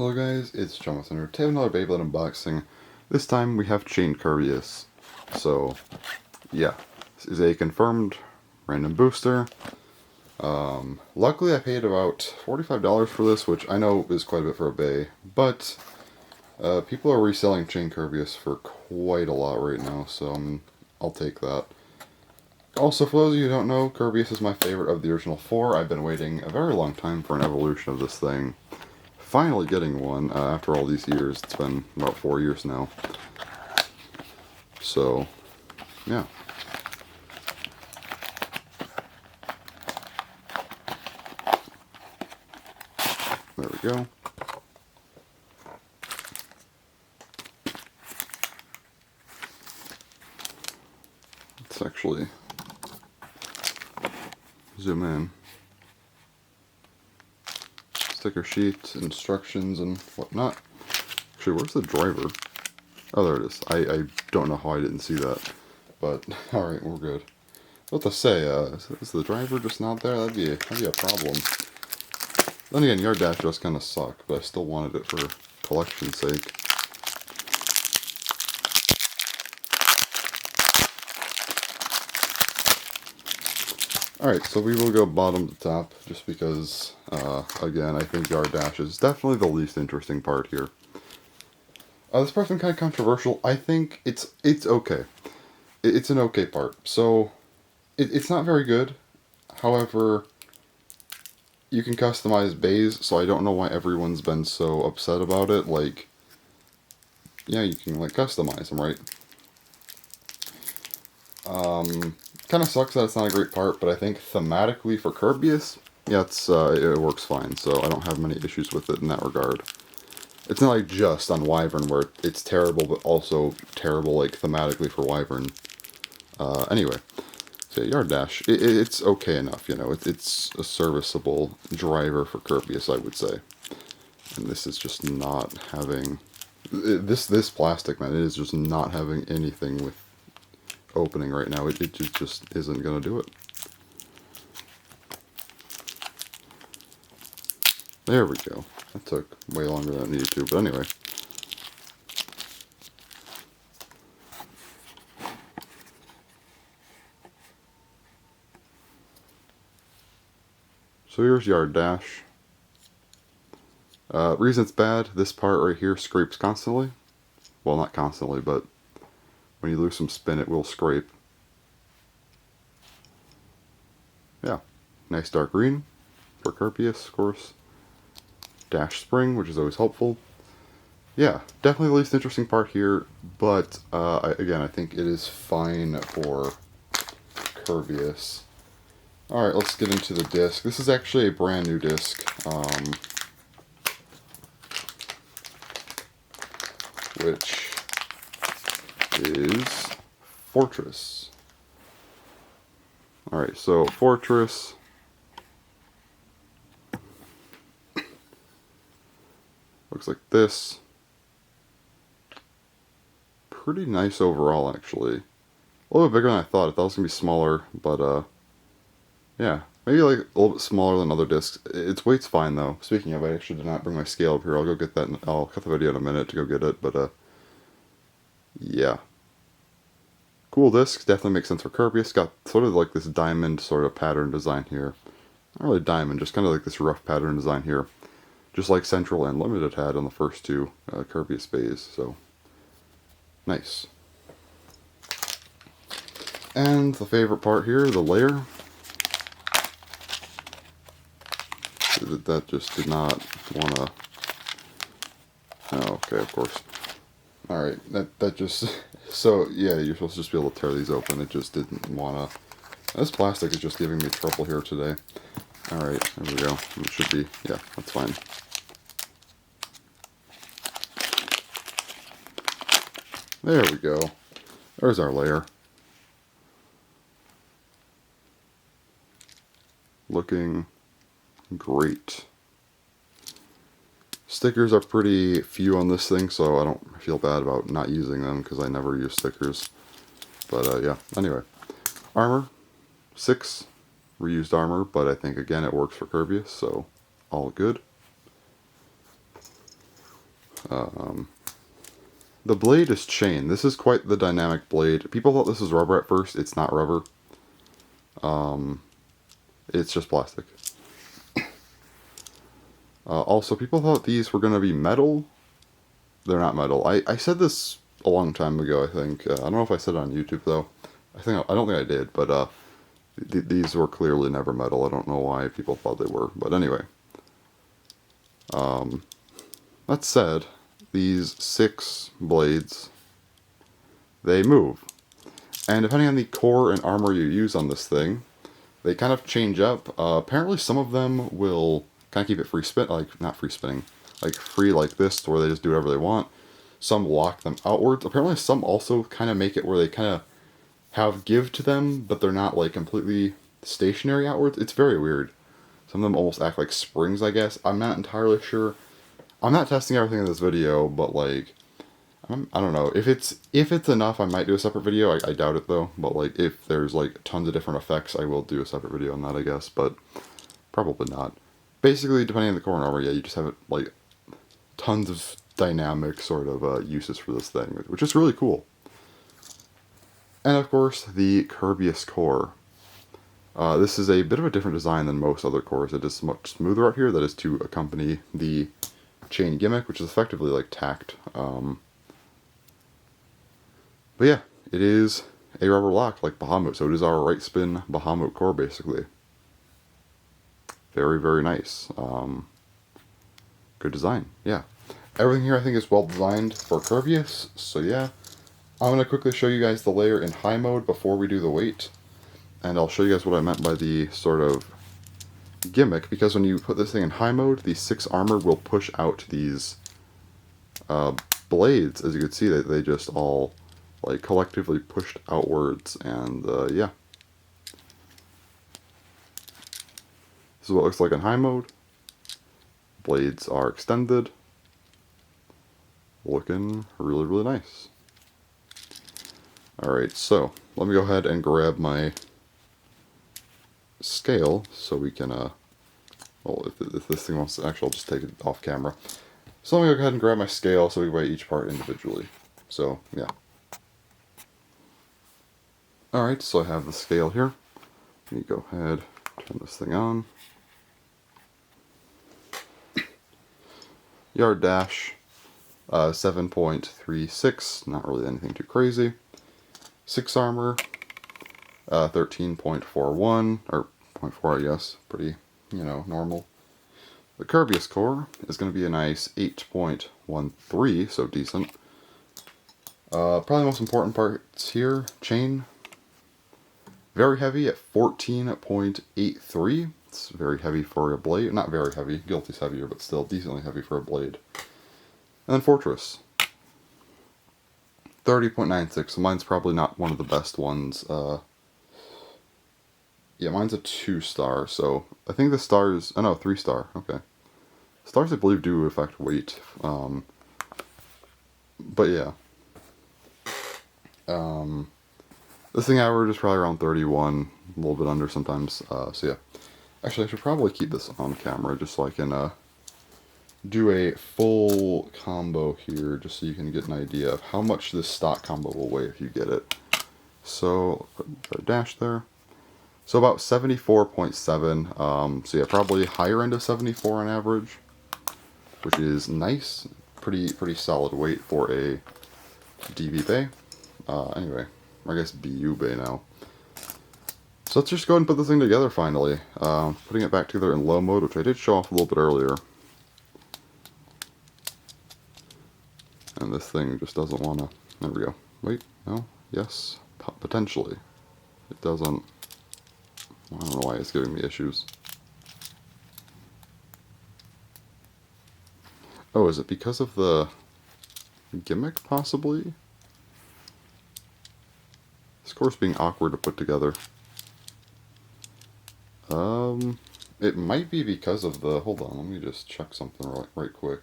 Hello guys, it's Jonathan here. Today another Beyblade unboxing. This time we have chain Kerbeus. So, yeah. This is a confirmed random booster. Luckily I paid about $45 for this, which I know is quite a bit for a Bay, but people are reselling chain Kerbeus for quite a lot right now, so I'll take that. Also, for those of you who don't know, Kerbeus is my favorite of the original four. I've been waiting a very long time for an evolution of this thing. Finally getting one after all these years. It's been about 4 years now. So, yeah. There we go. Let's actually zoom in. Sticker sheet, instructions, and whatnot. Actually, where's the driver? Oh, there it is. I don't know how I didn't see that. But, alright, we're good. What to say, is the driver just not there? That'd be a problem. Then again, Yard Dash does kind of suck, but I still wanted it for collection's sake. Alright, so we will go bottom to top, just because, again, I think Yard Dash is definitely the least interesting part here. This part's been kind of controversial. I think it's okay. It's an okay part. So, it's not very good. However, you can customize bays, so I don't know why everyone's been so upset about it. Like, yeah, you can, like, customize them, right? Kind of sucks that it's not a great part, but I think thematically for Kerbeus, yeah, it works fine, so I don't have many issues with it in that regard. It's not like just on Wyvern where it's terrible, but also terrible, like, thematically for Wyvern. Anyway, so Yard Dash, it's okay enough, you know, it's a serviceable driver for Kerbeus, I would say. And this is just not having, this plastic, man, it is just not having anything with opening right now. It just isn't gonna do it. There we go. That took way longer than it needed to, but anyway. So here's Yard Dash. Reason it's bad, this part right here scrapes constantly. Well, not constantly, but when you lose some spin, it will scrape. Yeah, nice dark green for Kerbeus, of course. Dash spring, which is always helpful. Yeah, definitely the least interesting part here, but again, I think it is fine for Kerbeus. Alright, let's get into the disc. This is actually a brand new disc, which is Fortress. Alright, so Fortress. Looks like this. Pretty nice overall, actually. A little bit bigger than I thought. I thought it was going to be smaller, but, yeah. Maybe like a little bit smaller than other discs. Its weight's fine, though. Speaking of, I actually did not bring my scale up here. I'll go get that, I'll cut the video in a minute to go get it, but, yeah. Cool disc. Definitely makes sense for Kerbeus. Got sort of like this diamond sort of pattern design here. Not really diamond, just kind of like this rough pattern design here. Just like Central and Limited had on the first two Kerbeus bays, so nice. And the favorite part here, the layer. That just did not want to... Oh, okay, of course. Alright, that just... So, yeah, you're supposed to just be able to tear these open. It just didn't want to... This plastic is just giving me trouble here today. Alright, there we go. It should be... Yeah, that's fine. There we go. There's our layer. Looking great. Stickers are pretty few on this thing, so I don't feel bad about not using them because I never use stickers. But yeah, anyway. Armor, 6 reused armor, but I think again it works for Kerbeus, so all good. The blade is chain. This is quite the dynamic blade. People thought this was rubber at first. It's not rubber. It's just plastic. Also, people thought these were going to be metal. They're not metal. I said this a long time ago, I think. I don't know if I said it on YouTube, though. I don't think I did, but these were clearly never metal. I don't know why people thought they were. But anyway. That said, these 6 blades, they move. And depending on the core and armor you use on this thing, they kind of change up. Apparently some of them will kind of keep it free spin, like, not free spinning, like free like this, where they just do whatever they want. Some lock them outwards. Apparently some also kind of make it where they kind of have give to them, but they're not like completely stationary outwards. It's very weird. Some of them almost act like springs, I guess. I'm not entirely sure. I'm not testing everything in this video, but like, I don't know. If it's enough, I might do a separate video. I doubt it though. But like, if there's like tons of different effects, I will do a separate video on that, I guess. But probably not. Basically, depending on the core and armor, yeah, you just have like tons of dynamic sort of uses for this thing, which is really cool. And of course, the Kerbeus core. This is a bit of a different design than most other cores. It is much smoother out here. That is to accompany the chain gimmick, which is effectively like tacked. But yeah, it is a rubber lock like Bahamut, so it is our right spin Bahamut core basically. Very, very nice. Good design, yeah. Everything here I think is well designed for Kerbeus, so yeah. I'm going to quickly show you guys the layer in high mode before we do the weight. And I'll show you guys what I meant by the sort of gimmick, because when you put this thing in high mode, the 6 armor will push out these blades. As you can see, they just all like collectively pushed outwards, and yeah. This is what it looks like in high mode. Blades are extended. Looking really, really nice. Alright, so let me go ahead and grab my scale so we can, well, if this thing wants to, actually I'll just take it off camera. So let me go ahead and grab my scale so we weigh each part individually. So, yeah. Alright, so I have the scale here. Let me go ahead, turn this thing on. Yard dash, 7.36, not really anything too crazy. 6 armor, 13.41, or 0.4 I guess, pretty, you know, normal. The Kerbeus core is going to be a nice 8.13, so decent. Probably the most important parts here, chain. Very heavy at 14.83. It's very heavy for a blade. Not very heavy, Guilty's heavier, but still decently heavy for a blade. And then Fortress. 30.96, so mine's probably not one of the best ones. Yeah, mine's a 2-star, so I think the stars, oh no, 3-star, okay. Stars I believe do affect weight, but yeah. This thing averages probably around 31, a little bit under sometimes, so yeah. Actually, I should probably keep this on camera just so I can do a full combo here, just so you can get an idea of how much this stock combo will weigh if you get it. So, put a dash there. So about 74.7, so yeah, probably higher end of 74 on average, which is nice. Pretty solid weight for a DB bay. Anyway, or I guess BU bay now. So let's just go ahead and put this thing together finally. Putting it back together in low mode, which I did show off a little bit earlier. And this thing just doesn't want to... There we go. Wait, no, yes, potentially. It doesn't... I don't know why it's giving me issues. Oh, is it because of the gimmick, possibly? This core's being awkward to put together. It might be because of the... Hold on, let me just check something right quick.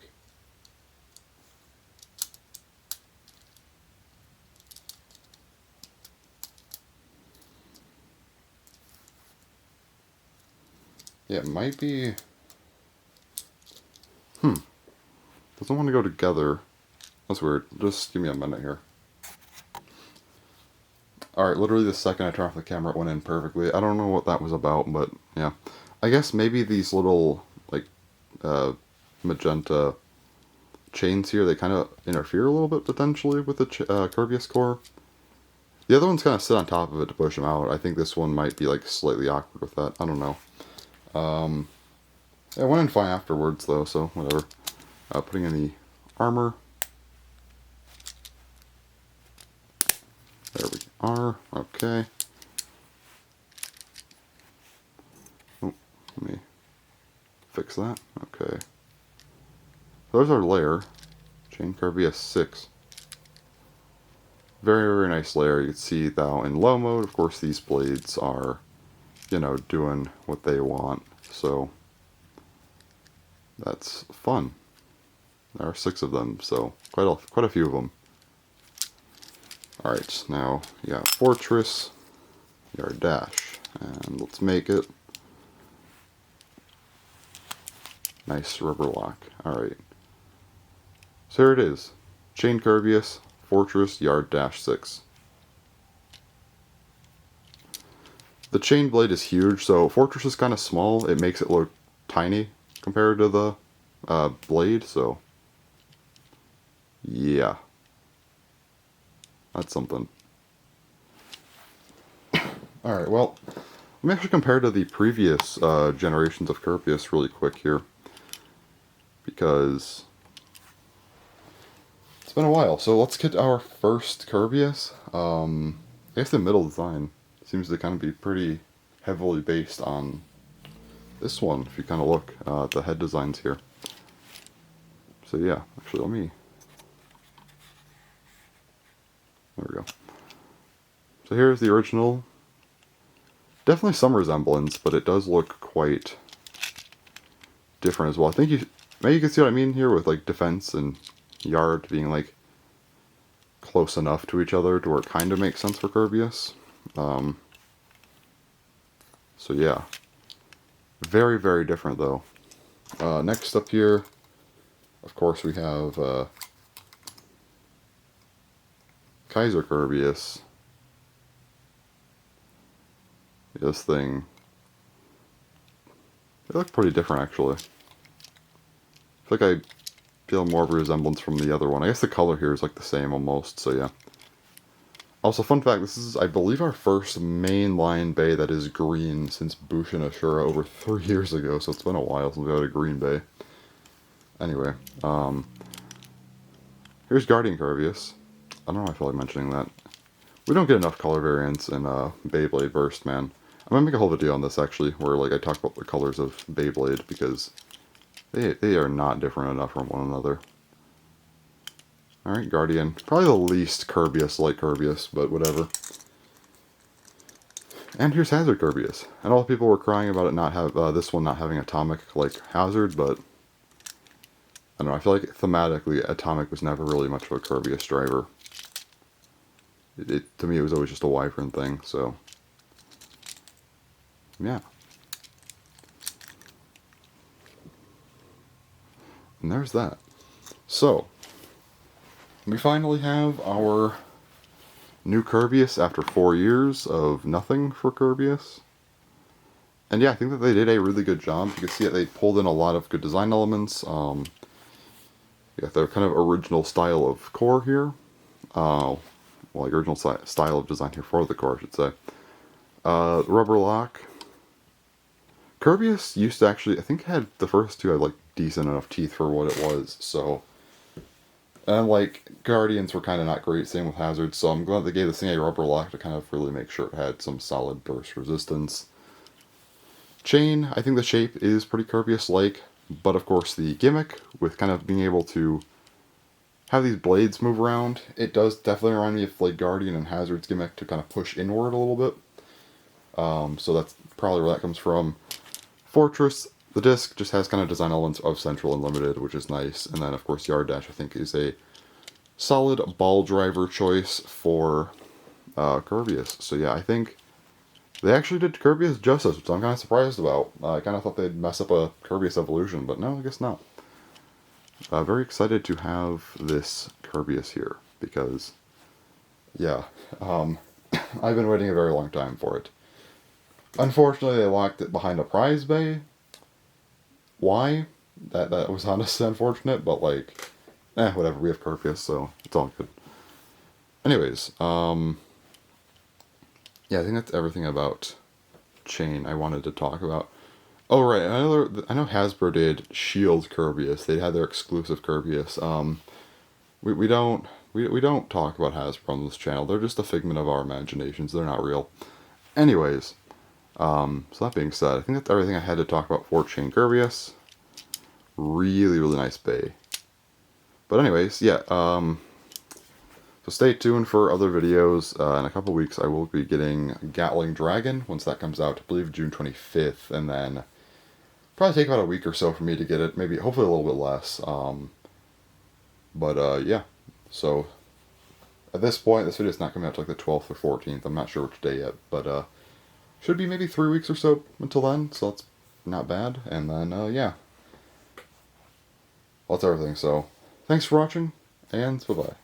Yeah, it might be... Doesn't want to go together. That's weird. Just give me a minute here. Alright, literally the second I turned off the camera, it went in perfectly. I don't know what that was about, but yeah. I guess maybe these little, like, magenta chains here, they kind of interfere a little bit, potentially, with the Kerbeus core. The other ones kind of sit on top of it to push them out. I think this one might be, like, slightly awkward with that. I don't know. It went in fine afterwards, though, so whatever. Putting in the armor. There we are. Okay. Oh, let me fix that. Okay. There's our layer. Chain Kerbeus 6. Very, very nice layer. You can see now in low mode, of course, these blades are, you know, doing what they want. So, that's fun. There are 6 of them, so quite a few of them. Alright, now you got Fortress, Yard Dash, and let's make it. Nice rubber lock. Alright. So here it is. Chain Kerbeus, Fortress, Yard Dash 6. The chain blade is huge, so Fortress is kind of small. It makes it look tiny compared to the blade, so yeah. That's something. Alright, well, let me actually compare to the previous generations of Kerbeus really quick here. Because it's been a while. So let's get our first Kerbeus. I guess the middle design seems to kind of be pretty heavily based on this one, if you kind of look at the head designs here. So yeah, actually let me... There we go. So here's the original. Definitely some resemblance, but it does look quite different as well. I think maybe you can see what I mean here with like defense and yard being like close enough to each other to where it kind of makes sense for Kerbeus. So yeah. Very, very different though. Next up here, of course, we have Kaiser Kerbeus. This thing. They look pretty different actually. I feel like I feel more of a resemblance from the other one. I guess the color here is like the same almost, so yeah. Also, fun fact, this is, I believe, our first mainline bay that is green since Bushin Ashura over 3 years ago, so it's been a while since we had a green bay. Anyway, here's Guardian Kerbeus. I don't know if I feel like mentioning that. We don't get enough color variants in Beyblade Burst, man. I'm gonna make a whole video on this, actually, where like I talk about the colors of Beyblade, because they are not different enough from one another. Alright, Guardian. Probably the least Kerbeus-like Kerbeus, but whatever. And here's Hazard Kerbeus. And all the people were crying about it not have this one not having Atomic like Hazard, but I don't know, I feel like thematically Atomic was never really much of a Kerbeus driver. To me it was always just a Wyvern thing, so yeah. And there's that. So, we finally have our new Kerbeus after 4 years of nothing for Kerbeus. And yeah, I think that they did a really good job. You can see that they pulled in a lot of good design elements. Yeah, their kind of original style of core here. Well, like original style of design here for the core, I should say. Rubber lock. Kerbeus used to actually, I think had the first two had like decent enough teeth for what it was, so. And like, Guardians were kind of not great, same with Hazards, so I'm glad they gave this thing a rubber lock to kind of really make sure it had some solid burst resistance. Chain, I think the shape is pretty Kerbeus-like, but of course the gimmick, with kind of being able to have these blades move around, it does definitely remind me of like Guardian and Hazard's gimmick to kind of push inward a little bit. So that's probably where that comes from. Fortress, the disc just has kind of design elements of Central and Limited, which is nice. And then, of course, Yard Dash, I think, is a solid ball driver choice for Kerbeus. So yeah, I think they actually did Kerbeus justice, which I'm kind of surprised about. I kind of thought they'd mess up a Kerbeus evolution, but no, I guess not. very excited to have this Kerbeus here, because, yeah, I've been waiting a very long time for it. Unfortunately, they locked it behind a prize bay. Why? That was honestly unfortunate, but like, whatever, we have Kerbeus, so it's all good. Anyways, yeah, I think that's everything about Chain I wanted to talk about. Oh right, I know Hasbro did Shield Kerbeus. They had their exclusive Kerbeus. We don't talk about Hasbro on this channel. They're just a figment of our imaginations. They're not real. Anyways, so that being said, I think that's everything I had to talk about for Chain Kerbeus. Really, really nice bay. But anyways, yeah, so stay tuned for other videos. In a couple weeks, I will be getting Gatling Dragon once that comes out. I believe June 25th, and then probably take about a week or so for me to get it. Maybe, hopefully, a little bit less. Yeah. So at this point, this video is not coming out till like the 12th or 14th. I'm not sure which day yet, but should be maybe 3 weeks or so until then. So that's not bad. And then yeah, well, that's everything. So thanks for watching, and bye bye.